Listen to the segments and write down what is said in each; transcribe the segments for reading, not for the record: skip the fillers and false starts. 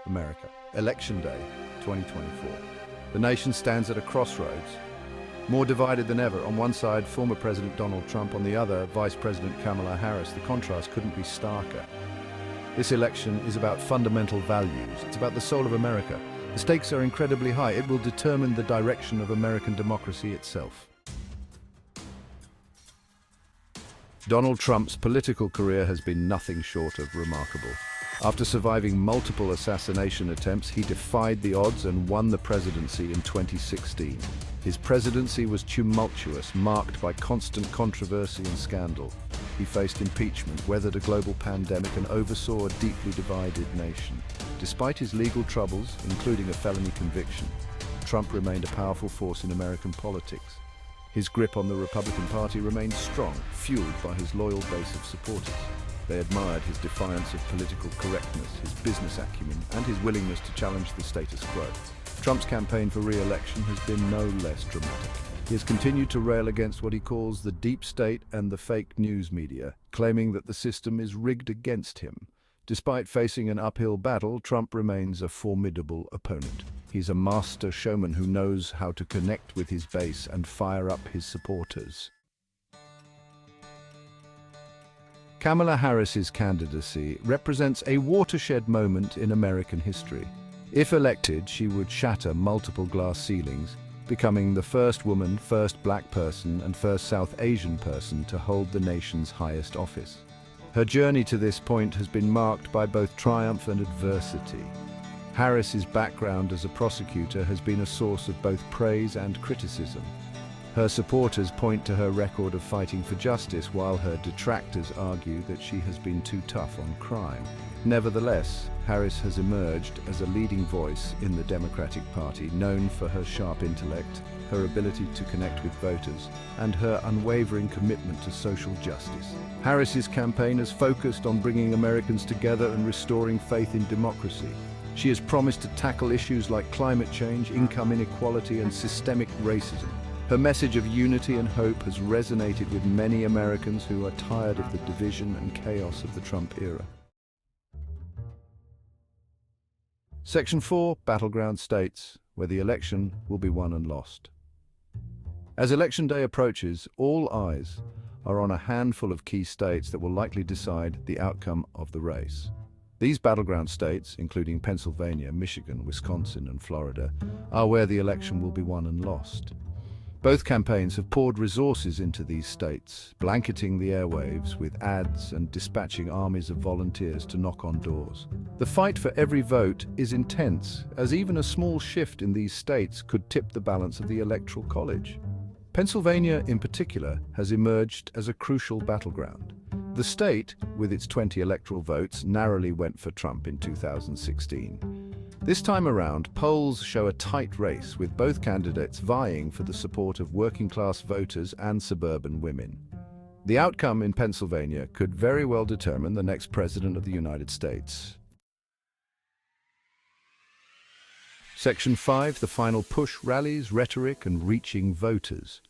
America. Election Day, 2024. The nation stands at a crossroads, more divided than ever. On one side, former President Donald Trump; on the other, Vice President Kamala Harris. The contrast couldn't be starker. This election is about fundamental values. It's about the soul of America. The stakes are incredibly high. It will determine the direction of American democracy itself. Donald Trump's political career has been nothing short of remarkable. After surviving multiple assassination attempts, he defied the odds and won the presidency in 2016. His presidency was tumultuous, marked by constant controversy and scandal. He faced impeachment, weathered a global pandemic, and oversaw a deeply divided nation. Despite his legal troubles, including a felony conviction, Trump remained a powerful force in American politics. His grip on the Republican Party remained strong, fueled by his loyal base of supporters. They admired his defiance of political correctness, his business acumen, and his willingness to challenge the status quo. Trump's campaign for re-election has been no less dramatic. He has continued to rail against what he calls the deep state and the fake news media, claiming that the system is rigged against him. Despite facing an uphill battle, Trump remains a formidable opponent. He's a master showman who knows how to connect with his base and fire up his supporters. Kamala Harris's candidacy represents a watershed moment in American history. If elected, she would shatter multiple glass ceilings, becoming the first woman, first black person, and first South Asian person to hold the nation's highest office. Her journey to this point has been marked by both triumph and adversity. Harris's background as a prosecutor has been a source of both praise and criticism. Her supporters point to her record of fighting for justice, while her detractors argue that she has been too tough on crime. Nevertheless, Harris has emerged as a leading voice in the Democratic Party, known for her sharp intellect, her ability to connect with voters, and her unwavering commitment to social justice. Harris's campaign has focused on bringing Americans together and restoring faith in democracy. She has promised to tackle issues like climate change, income inequality, and systemic racism. Her message of unity and hope has resonated with many Americans who are tired of the division and chaos of the Trump era. Section 4, Battleground States, where the election will be won and lost. As Election Day approaches, all eyes are on a handful of key states that will likely decide the outcome of the race. These battleground states, including Pennsylvania, Michigan, Wisconsin, and Florida, are where the election will be won and lost. Both campaigns have poured resources into these states, blanketing the airwaves with ads and dispatching armies of volunteers to knock on doors. The fight for every vote is intense, as even a small shift in these states could tip the balance of the Electoral College. Pennsylvania, in particular, has emerged as a crucial battleground. The state, with its 20 electoral votes, narrowly went for Trump in 2016. This time around, polls show a tight race, with both candidates vying for the support of working-class voters and suburban women. The outcome in Pennsylvania could very well determine the next president of the United States. Section 5, the final push: rallies, rhetoric, and reaching voters.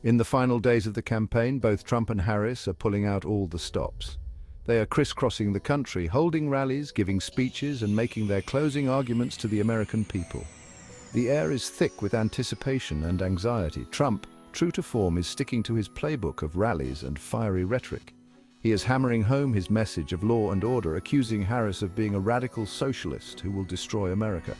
In the final days of the campaign, both Trump and Harris are pulling out all the stops. They are crisscrossing the country, holding rallies, giving speeches, and making their closing arguments to the American people. The air is thick with anticipation and anxiety. Trump, true to form, is sticking to his playbook of rallies and fiery rhetoric. He is hammering home his message of law and order, accusing Harris of being a radical socialist who will destroy America.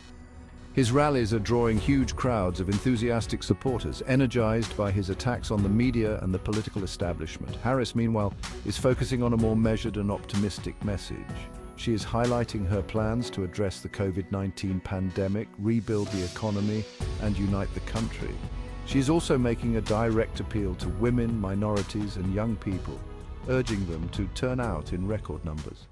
His rallies are drawing huge crowds of enthusiastic supporters, energized by his attacks on the media and the political establishment. Harris, meanwhile, is focusing on a more measured and optimistic message. She is highlighting her plans to address the COVID-19 pandemic, rebuild the economy, and unite the country. She is also making a direct appeal to women, minorities, and young people, urging them to turn out in record numbers.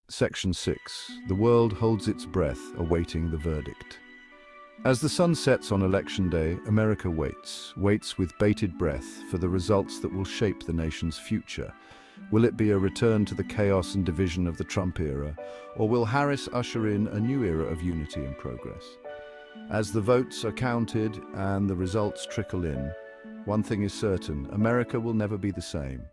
Section 6. The world holds its breath, awaiting the verdict. As the sun sets on Election Day, America waits with bated breath for the results that will shape the nation's future. Will it be a return to the chaos and division of the Trump era, or will Harris usher in a new era of unity and progress? As the votes are counted and the results trickle in, one thing is certain: America will never be the same.